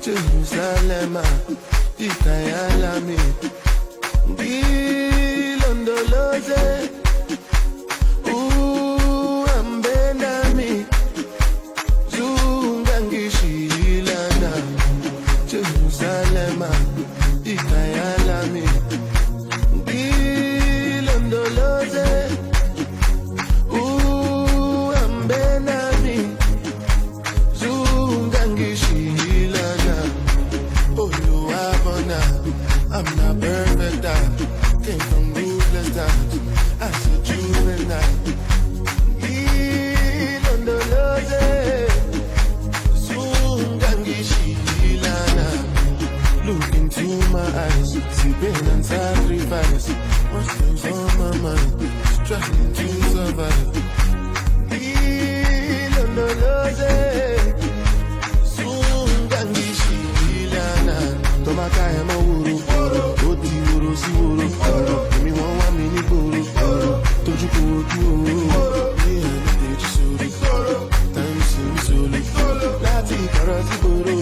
Jerusalema, Ikayalami, Bilondoloze, Ambenami, Zungangishilana, Jerusalema, Ikayalami, Bilondoloze, Ambenami, Zungangishilana. I'm not perfect, I came from ruthless times. I said juvenile. Ilondoloze, Zungangishilana. Look into my eyes, see pain and sacrifice. What's things on my mind, struggling to survive. Ilondoloze, Zungangishilana. Tomaka emo wuru, oti wuru si wuru. Emi won wa mi ni gboro, toju ko oju o. Ni eni teji sori, time si mi soli. Láti ìkọ̀rọ̀ sí gboro,